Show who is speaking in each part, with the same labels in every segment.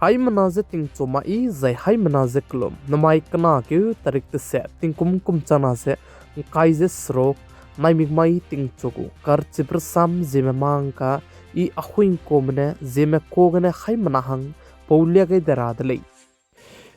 Speaker 1: hai manaze ting choma I zai hai manaze klom namai kana ke tarik te se ting kum chana se kaise srok nai migmai ting choku kar chipr sam Zememanka I ahuin komne Zeme kogane hai manahang paulia ke daradlei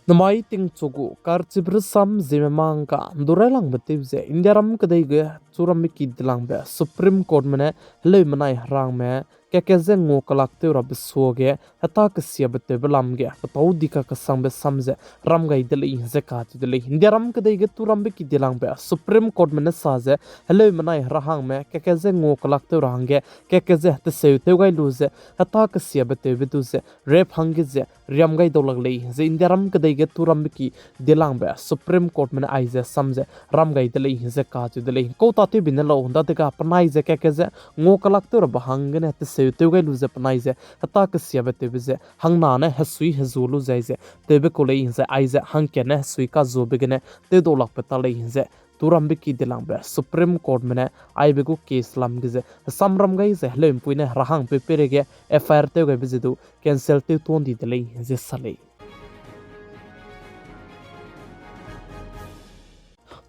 Speaker 1: namai ting choku kar chipr sam Zememanka durelang betivze indiaram kadai ge churam ki dilang be Supreme Court mane lei manai rang me ke ngo kalak te rab soge hata ka sia bete belam ge patau dika ka sang be samze ram gai dele ze ka ti dele india ram ka dei ge turam be ki dilang be Supreme Court mane sa ze hello manai rahang me ke ze ngo kalak te rang ge ke ze te se te gai lu ze hata ka sia bete be tu ze rep hang ge ze riam gai dolag lei ze india ram ka dei ge turam be ki dilang be Supreme Court mane ai ze samze ram gai dele ze ka ti dele ko ta te bin lo da te ka panai ze ke ze ngo kalak te rab hang ge ne te te gai lu ze panai ze hata ka sia be te be ze hang na ne hasui hazulu zai ze te be ko lei ze ai ze hang ke ne sui ka zo be ne te do lak peta lei ze turam be ki dilang be Supreme Court mane ai be ko case lam ge ze samram gai ze hlem puine rahang pe pere ge FIR te gai be ze du cancel te ton di de lei ze sale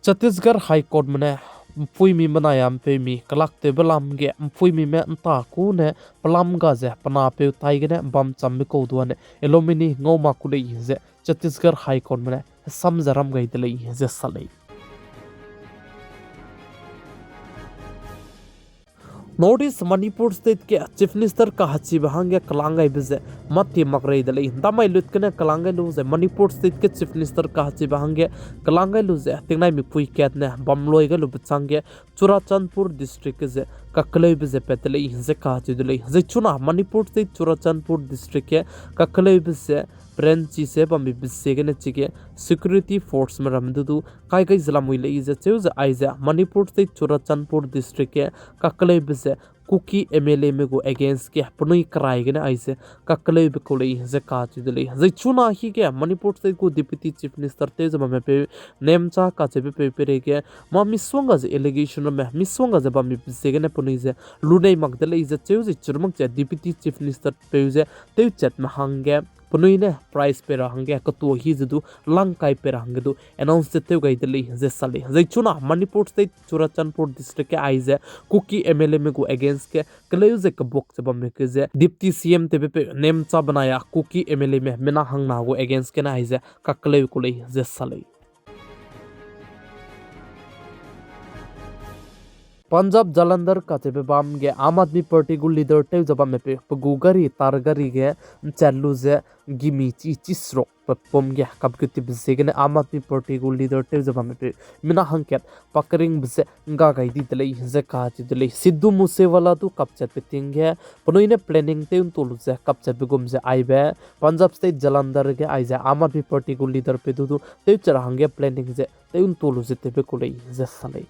Speaker 1: Chhattisgarh High Court mane mpui mi manayam pe mi kalak te belam ge mpui mi me anta ku ne pelam ga ze pana pe tai ge ne bam cham mi ko duane elomini ngoma ku le ze Chhattisgarh High Court mane sam zaram gai de le ze sale Notice Manipur State ke Chief Minister ka hachi bahang kalangai bize mati makrei dale damai lutkene kalangai lu ze Manipur State ke Chief Minister ka hachi bahang kalangai lu ze tingnai mi pui ket ne bamloi ga lu bchang Churachandpur district ze kaklei bize petele ze ka hachi dale ze chuna Manipur State Churachandpur district ke kaklei bize Prenchi se bambi bisege ne chige security force maramdu kai zila muile ize cheuze aize Manipur State Churachandpur district ke kaklei bize kuki MLA me go against ke punui krai ge ne aise kaklei be ko lei ze ka chi dele ze chuna hi ke Manipur State ko deputy chief minister te zama me pe nemcha ka che pe pe ke ma miswanga ze allegation me miswanga ze bambi bisege ne punui ze lunei magdele ize cheuze churmak che deputy chief minister pe ze te chat ma hange punui ne price pe rahange ka to hi zu lang kai pe rahange du announce te gai dele ze sale ze chuna Manipur State Churachandpur district ke aize kuki MLA me go against ke kleu ze ka bok che bam me ke ze deputy CM te pe nem cha banaya kuki MLA me mena hang na go against ke na aize ka kleu ko le ze sale Punjab Jalandhar ka chebe bam ge Aam Aadmi Party gu leader te jaba me pe gugari targari ge challu ze gimi chi chisro pom ge kap ke tib ze ge Aam Aadmi Party gu leader te jaba me pe mina hangket pakring bze nga gai di dele ze ka chi dele Sidhu Musewala tu kap chat pe ting ge ponoine planning te un tolu ze kap chat be gum ze aibe Punjab State Jalandhar ge aize Aam Aadmi Party gu leader pe du te chara hange planning ze te un tolu ze te be ko le ze sale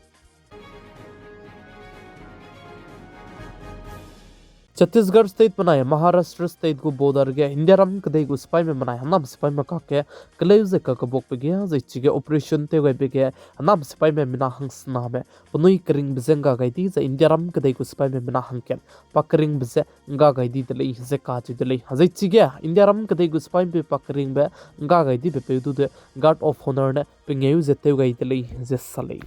Speaker 1: Chhattisgarh state बनाए Maharashtra state को border गया India रम कदे को spy में बनाए हम spy में का के क्लेव का कबोक पे गया जे चिगे ऑपरेशन ते गए पे गया हम स्पाई में मिना हंस ना में पुनई करिंग बिजंगा गई थी जे इंडिया रम कदे को स्पाई में मिना हंकेन पकरिंग बिजे गा गई थी दले जे काची दले जे चिगे इंडिया रम कदे को स्पाई पे पकरिंग बे गा गई थी पे दु दे गार्ड ऑफ ऑनर ने पे गेउ जे ते गई दले जे सले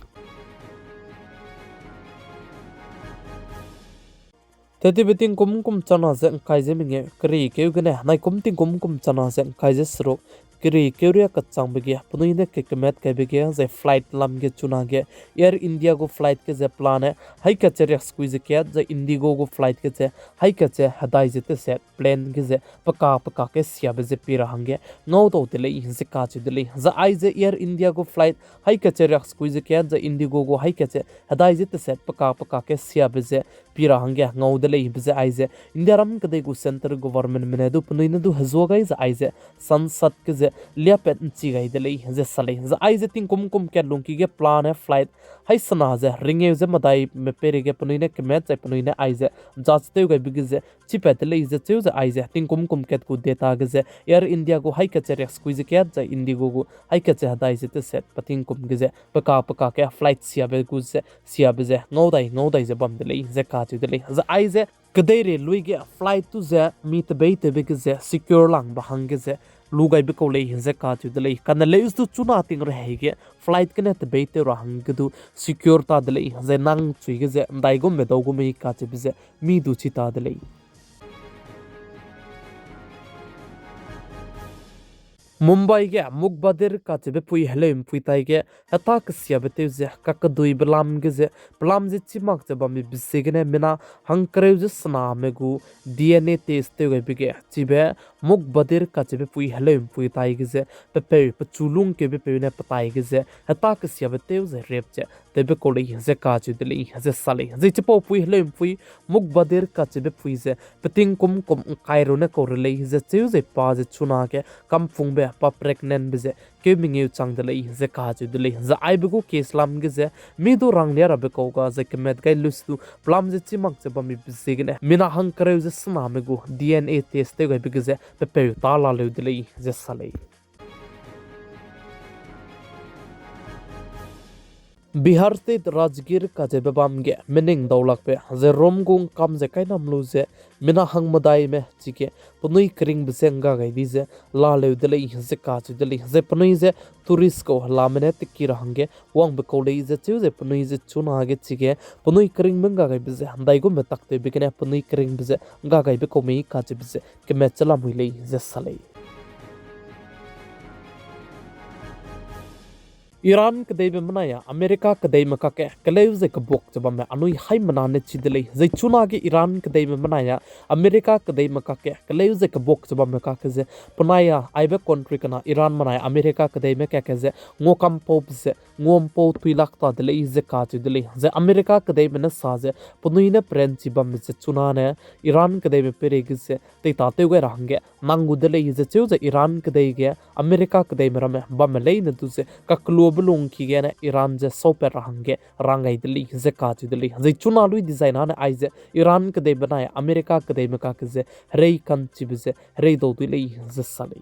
Speaker 1: Tete beting kum chana ze kai ze minge kri keu gane nai kum ting kum chana ze kai ze sro kri keuria ka chang bege punui ne ke kemet kai bege ze flight lam ge chuna ge Air India go flight ke ze plan hai hai ka cher squeeze ke ze Indigo go flight ke ze hai ka che hadai ze te set plane ge ze paka ke sia be ze pira hange ngau to te le ze ka che de le za ai ze Air India go flight hai ka cher squeeze ke ze Indigo go hai ka che hadai ze te set paka ke sia be ze pira hange ngau de le be ze ai ze India ram ke de go center government mene du punui ne du hazo gai ze ai ze sansad ke ze liapet chigai de lei je sale za ai je ting kum ke lung ki ge plan flight hai sana je ringe je madai me pere ge pnuine ke met je pnuine ai je judge te ge big je chipet le je chu je ai je ting kum ke ku data ge je air india go hai ke che squeeze ke je indigo go hai ke che dai je te set pating kum ge je paka ke flight sia be gu je sia be je ngodai je bam de le je ka chu de le za ai je kadere luige flight tu ze meet be te big je secure lang bahang ge je lugai be ko le hinze ka chu de le kan le is tu chuna ting re ge flight kene te be te rahang ge du secure ta de le ze nang chui ge ze dai go me do go me ka che be ze mi du chi ta de le Mumbai ge mukbadir ka chebe pui helem pui tai ge hata ksia bete ze kakadui blam ge ze blam je chimak che bami bisegene mina hangkrew je sna megu DNA test te ge bige chibe mukbadir ka chebe pui helem pui tai ge ze pepe pachulung ke be pe ne patai ge ze hata ksia bete ze rep che tebe ko le ze ka chu de le ze sale ze chipo pui helem pui mukbadir ka chebe pui ze peting kum kairo ne ko le ze chu ze pa je chuna ke kam phung be pa pregnant bize ke mingi chang de lei ze ka chu de lei za ai bu ke islam ge ze mi do rang ne ra be ko ga ze kemet gai lustu plam ze chimak che ba mi bize ge mina hang kare ze sna me go DNA test te ge be ze pe pe ta la le de lei ze salei Bihar State Rajgir ka je babam ge mening dawlak pe je romgung kam je kai nam lu je mina hang madai me chike punui kring bisenga gai di je la le de le je ka chu de le je punui je tourist ko la mene tikki rahange wang be ko le je chu je punui je chuna ge chike punui kring menga gai bize handai go me takte be kene punui kring bize ga gai be ko me ka che bize ke me chala mui le je salei Iran kadai be manaya America kadai maka ke kaleu ze kabok jaba me anui hai manane chidele ze chuna ge Iran kadai be manaya America kadai maka ke kaleu ze kabok jaba me ka ke ze punaya aibe country kana Iran manaya America kadai me ke ze ngokam pop ze ngom po tuilak ta dele ze ka chidele ze America kadai be na sa ze punuine prenchi bam ze chuna ne Iran kadai be pere ge ze te ta te ge range nangu dele ze chu ze Iran kadai ge America kadai me rame bam le ne tu ze kaklo belung ki gene Iran je soper rahange rangai dili ze ka chu dili ze chuna lui design ana aize Iran ke de banaya America ke de meka ke ze rei kan chi bize rei do dili ze sali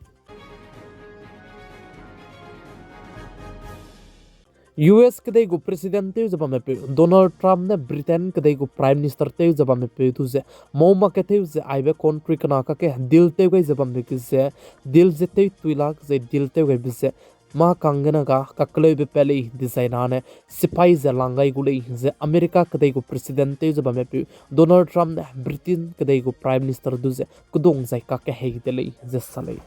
Speaker 1: US ke de go president te jaba me pe Donald Trump ne Britain ke de go prime minister te jaba me pe tu ze moma ke te ze aibe country kana ka ke dil te go jaba me ke ze dil ze te tuilak ze dil te go bize ma kangena ga kakle be pele design ane sipai ze langai gule ze America kadai go president te jaba me pu Donald Trump ne Britain kadai go prime minister du ze kudong zai ka ke hei dele ze salai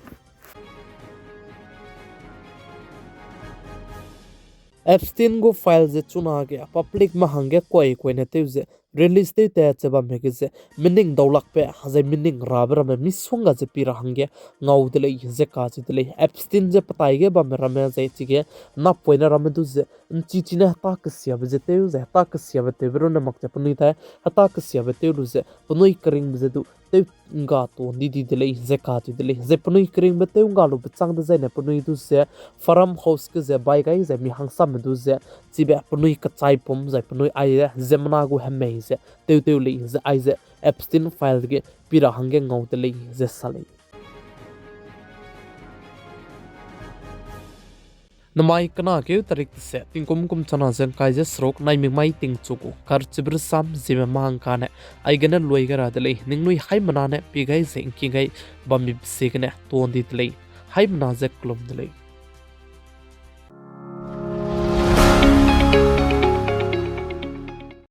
Speaker 1: Epstein go file ze chuna ge public ma hange koi ne te ze release te te chaba me ge ze meaning dawlak pe hazai meaning rabra me miswanga ze pira hange ngau de le ze ka che de le Epstein ze patai ge ba me rame ze chi ge na poina rame du ze chi chi na ta ka sia be ze te ze ta ka sia be te bro na mak cha puni ta ta ka sia be te lu ze punoi kring be ze du te nga to di de le ze ka che de le ze punoi kring be te nga lu be chang de ze ne punoi du ze farm house ke ze bai gai ze mi hang sam du ze chi be punoi ka chai pom ze punoi ai ze mna gu hemme ze te le ze ai ze Epstein file ge pira hange ngau te le ze salai namai kana ke tarik se tingkum chana zen kai je srok nai mi mai ting chuku kar chibr sam Zememankanews ai gana loi gara de le ningnui hai manane pi gai zeng ki gai bami se gane ton dit le hai mana ze klom de le